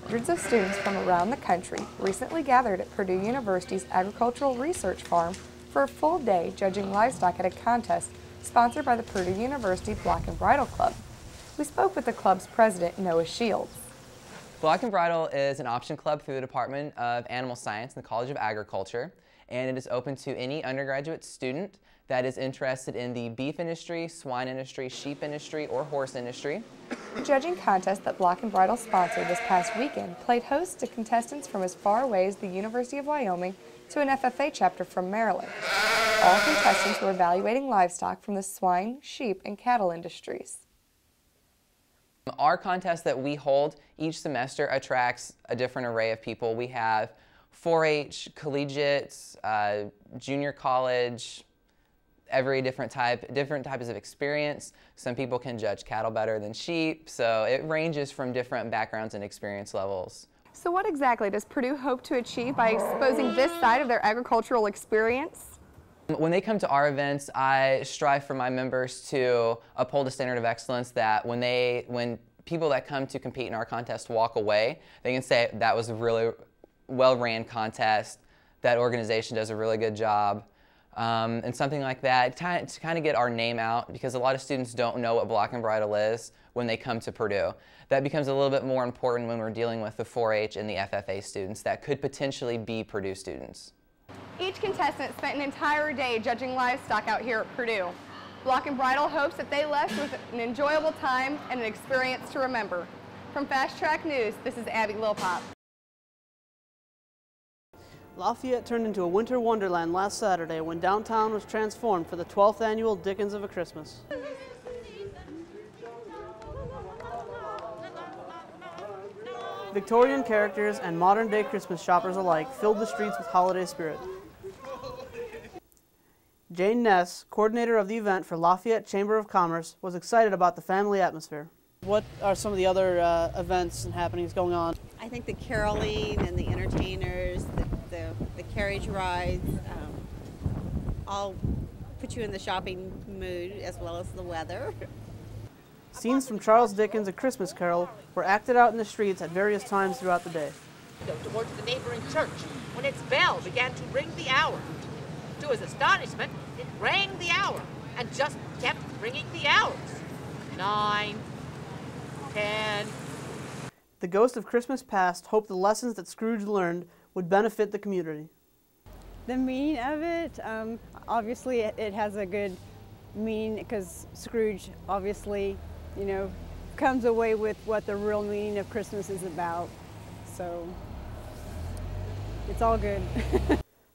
Hundreds of students from around the country recently gathered at Purdue University's Agricultural Research Farm for a full day judging livestock at a contest sponsored by the Purdue University Block and Bridle Club. We spoke with the club's president, Noah Shields. Block and Bridle is an option club through the Department of Animal Science in the College of Agriculture, and it is open to any undergraduate student that is interested in the beef industry, swine industry, sheep industry, or horse industry. The judging contest that Block and Bridle sponsored this past weekend played host to contestants from as far away as the University of Wyoming to an FFA chapter from Maryland. All contestants were evaluating livestock from the swine, sheep, and cattle industries. Our contest that we hold each semester attracts a different array of people. We have 4-H, collegiates, junior college, every different types of experience. Some people can judge cattle better than sheep, so it ranges from different backgrounds and experience levels. So what exactly does Purdue hope to achieve by exposing this side of their agricultural experience? When they come to our events, I strive for my members to uphold a standard of excellence that when people that come to compete in our contest walk away, they can say that was a really well-ran contest, that organization does a really good job. And something like that to kind of get our name out, because a lot of students don't know what Block and Bridle is when they come to Purdue. That becomes a little bit more important when we're dealing with the 4-H and the FFA students that could potentially be Purdue students. Each contestant spent an entire day judging livestock out here at Purdue. Block and Bridle hopes that they left with an enjoyable time and an experience to remember. From Fast Track News, this is Abby Lillpop. Lafayette turned into a winter wonderland last Saturday when downtown was transformed for the 12th annual Dickens of a Christmas. Victorian characters and modern-day Christmas shoppers alike filled the streets with holiday spirit. Jane Ness, coordinator of the event for Lafayette Chamber of Commerce, was excited about the family atmosphere. What are some of the other events and happenings going on? I think the caroling and the entertainers, the carriage rides, all put you in the shopping mood, as well as the weather. Scenes from Charles Dickens' A Christmas Carol were acted out in the streets at various times throughout the day. Towards the neighboring church, when its bell began to ring the hour. To his astonishment, it rang the hour, and just kept ringing the hours. 9, 10. The Ghost of Christmas Past hoped the lessons that Scrooge learned would benefit the community. The meaning of it, obviously it has a good meaning because Scrooge obviously, comes away with what the real meaning of Christmas is about. So it's all good.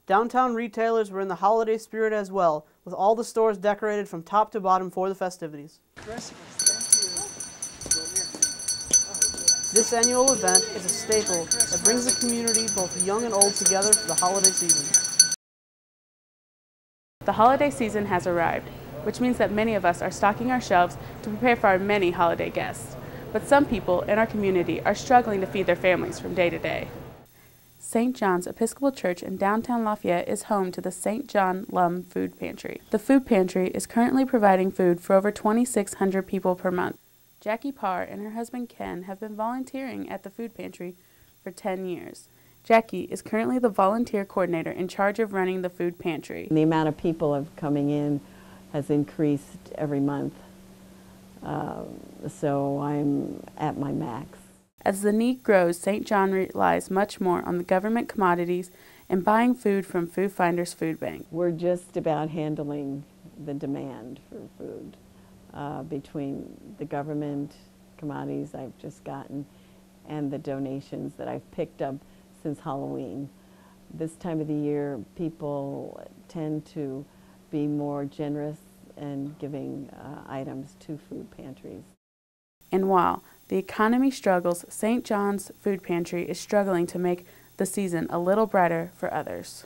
Downtown retailers were in the holiday spirit as well, with all the stores decorated from top to bottom for the festivities. This annual event is a staple that brings the community, both young and old, together for the holiday season. The holiday season has arrived, which means that many of us are stocking our shelves to prepare for our many holiday guests. But some people in our community are struggling to feed their families from day to day. St. John's Episcopal Church in downtown Lafayette is home to the St. John Lum Food Pantry. The food pantry is currently providing food for over 2,600 people per month. Jackie Parr and her husband Ken have been volunteering at the food pantry for 10 years. Jackie is currently the volunteer coordinator in charge of running the food pantry. The amount of people coming in has increased every month, so I'm at my max. As the need grows, St. John relies much more on the government commodities and buying food from Food Finders Food Bank. We're just about handling the demand for food between the government commodities I've just gotten and the donations that I've picked up since Halloween. This time of the year, people tend to be more generous in giving items to food pantries. And while the economy struggles, St. John's Food Pantry is struggling to make the season a little brighter for others.